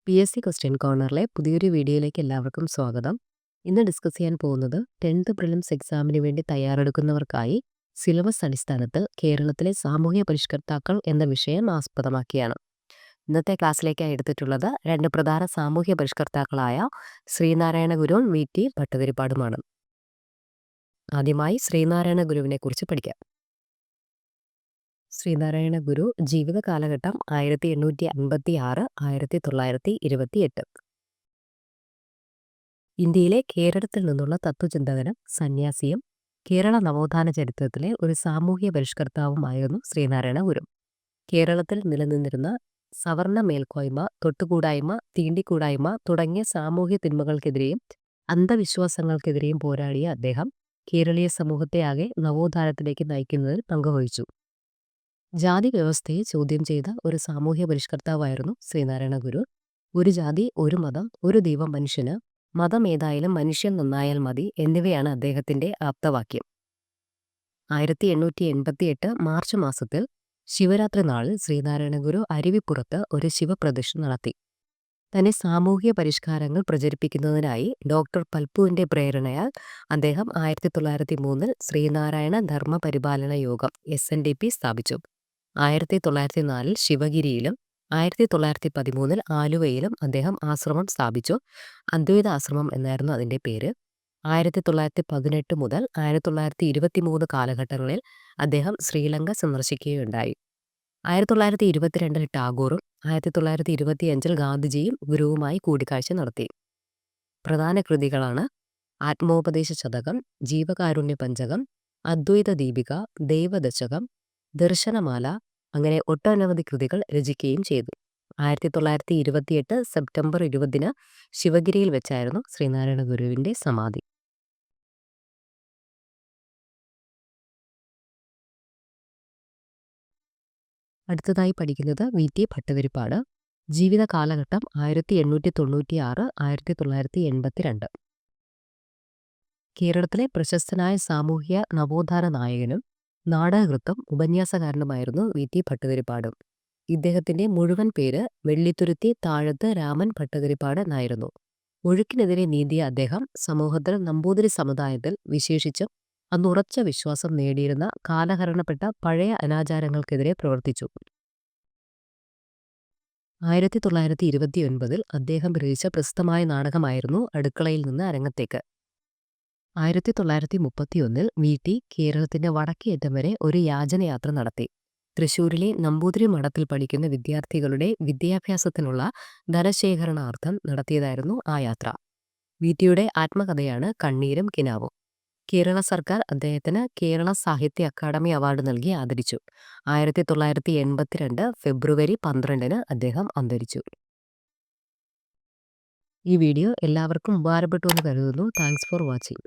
PSC question കോർണറിലെ പുതിയൊരു വീഡിയോയിലേക്ക് എല്ലാവർക്കും സ്വാഗതം. ഇന്ന് ഡിസ്കസ് ചെയ്യാൻ പോകുന്നത് 10th പ്രിലിംസ് എക്സാമിന് വേണ്ടി തയ്യാറെടുക്കുന്നവർക്കായി സിലബസ് അടിസ്ഥാനത്തിൽ കേരളത്തിലെ സാമൂഹ്യ പരിഷ്കർത്താക്കൾ എന്ന വിഷയം ആസ്പദമാക്കിയാണ്. ഇന്നത്തെ ക്ലാസ്സിലേക്കായി എടുത്തിട്ടുള്ളത് രണ്ട് പ്രധാന സാമൂഹ്യ പരിഷ്കർത്താക്കളായ ശ്രീനാരായണ ഗുരുവും VT ഭട്ടതിരിപ്പാടുമാണ്. ആദ്യമായി ശ്രീനാരായണ ഗുരുവിനെ കുറിച്ച് പഠിക്കാം. ശ്രീനാരായണ ഗുരു ജീവിത കാലഘട്ടം 1856 1928. ഇന്ത്യയിലെ കേരളത്തിൽ നിന്നുള്ള തത്വചിന്തകനും സന്യാസിയും കേരള നവോത്ഥാന ചരിത്രത്തിലെ ഒരു സാമൂഹ്യ പരിഷ്കർത്താവുമായിരുന്നു ശ്രീനാരായണ ഗുരു. കേരളത്തിൽ നിലനിന്നിരുന്ന സവർണ മേൽക്കോയ്മ, തൊട്ടുകൂടായ്മ, തീണ്ടിക്കൂടായ്മ തുടങ്ങിയ സാമൂഹ്യ തിന്മകൾക്കെതിരെയും അന്ധവിശ്വാസങ്ങൾക്കെതിരെയും പോരാടിയ അദ്ദേഹം കേരളീയ സമൂഹത്തെ ആകെ നവോത്ഥാനത്തിലേക്ക് നയിക്കുന്നതിൽ പങ്കുവഹിച്ചു. ജാതി വ്യവസ്ഥയെ ചോദ്യം ചെയ്ത ഒരു സാമൂഹ്യ പരിഷ്കർത്താവായിരുന്നു ശ്രീനാരായണ ഗുരു. ഒരു ജാതി, ഒരു മതം, ഒരു ദൈവം മനുഷ്യന്, മതം ഏതായാലും മനുഷ്യൻ നന്നായാൽ മതി എന്നിവയാണ് അദ്ദേഹത്തിന്റെ ആപ്തവാക്യം. 1888 മാർച്ച് മാസത്തിൽ ശിവരാത്രി നാളിൽ ശ്രീനാരായണ ഗുരു അരുവിപ്പുറത്ത് ഒരു ശിവപ്രതിഷ്ഠ നടത്തി. തന്നെ സാമൂഹ്യ പരിഷ്കാരങ്ങൾ പ്രചരിപ്പിക്കുന്നതിനായി ഡോക്ടർ പൽപുവിന്റെ പ്രേരണയാൽ അദ്ദേഹം 1903 ശ്രീനാരായണ ധർമ്മ പരിപാലന യോഗം SNDP സ്ഥാപിച്ചു. 1904 ശിവഗിരിയിലും 1913 ആലുവയിലും അദ്ദേഹം ആശ്രമം സ്ഥാപിച്ചു. അദ്വൈത ആശ്രമം എന്നായിരുന്നു അതിൻ്റെ പേര്. 1918 മുതൽ 1923 കാലഘട്ടങ്ങളിൽ അദ്ദേഹം ശ്രീലങ്ക സന്ദർശിക്കുകയുണ്ടായി. 1922 ടാഗോറും 1925 ഗാന്ധിജിയും ഗുരുവുമായി കൂടിക്കാഴ്ച നടത്തി. പ്രധാന കൃതികളാണ് ആത്മോപദേശ ശതകം, ജീവകാരുണ്യ പഞ്ചകം, അദ്വൈത ദീപിക, ദൈവദശകം, ദർശനമാല, അങ്ങനെ ഒട്ടനവധി കൃതികൾ രചിക്കുകയും ചെയ്തു. 1928 സെപ്റ്റംബർ 20 ശിവഗിരിയിൽ വെച്ചായിരുന്നു ശ്രീനാരായണ ഗുരുവിന്റെ സമാധി. അടുത്തതായി പഠിക്കുന്നത് VT ഭട്ടതിരിപ്പാട്. ജീവിത കാലഘട്ടം 1896 1982. കേരളത്തിലെ പ്രശസ്തനായ സാമൂഹ്യ നവോത്ഥാന നായകനും നാടകകൃത്തും ഉപന്യാസകാരനുമായിരുന്നു VT ഭട്ടതിരിപ്പാട്. ഇദ്ദേഹത്തിന്റെ മുഴുവൻ പേര് വെള്ളിത്തുരുത്തി താഴത്ത് രാമൻ ഭട്ടതിരിപ്പാട് എന്നായിരുന്നു. ഒഴുക്കിനെതിരെ നീന്തിയ അദ്ദേഹം സമൂഹത്തിൽ നമ്പൂതിരി സമുദായത്തിൽ വിശേഷിച്ചും അന്ന് ഉറച്ച വിശ്വാസം നേടിയിരുന്ന കാലഹരണപ്പെട്ട പഴയ അനാചാരങ്ങൾക്കെതിരെ പ്രവർത്തിച്ചു. 1929 അദ്ദേഹം രചിച്ച പ്രസിദ്ധമായ നാടകമായിരുന്നു അടുക്കളയിൽ നിന്ന് അരങ്ങത്തേക്ക്. 1931 VT കേരളത്തിന്റെ വടക്കേയറ്റം വരെ ഒരു യാചനയാത്ര നടത്തി. തൃശ്ശൂരിലെ നമ്പൂതിരി മഠത്തിൽ പഠിക്കുന്ന വിദ്യാർത്ഥികളുടെ വിദ്യാഭ്യാസത്തിനുള്ള ധനശേഖരണാർത്ഥം നടത്തിയതായിരുന്നു ആ യാത്ര. VTയുടെ ആത്മകഥയാണ് കണ്ണീരും കിനാവും. കേരള സർക്കാർ അദ്ദേഹത്തിന് കേരള സാഹിത്യ അക്കാദമി അവാർഡ് നൽകി ആദരിച്ചു. 1982 ഫെബ്രുവരി 12 അദ്ദേഹം അന്തരിച്ചു. ഈ വീഡിയോ എല്ലാവർക്കും ഉപകാരപ്പെട്ടു എന്ന് കരുതുന്നു. Thanks for watching.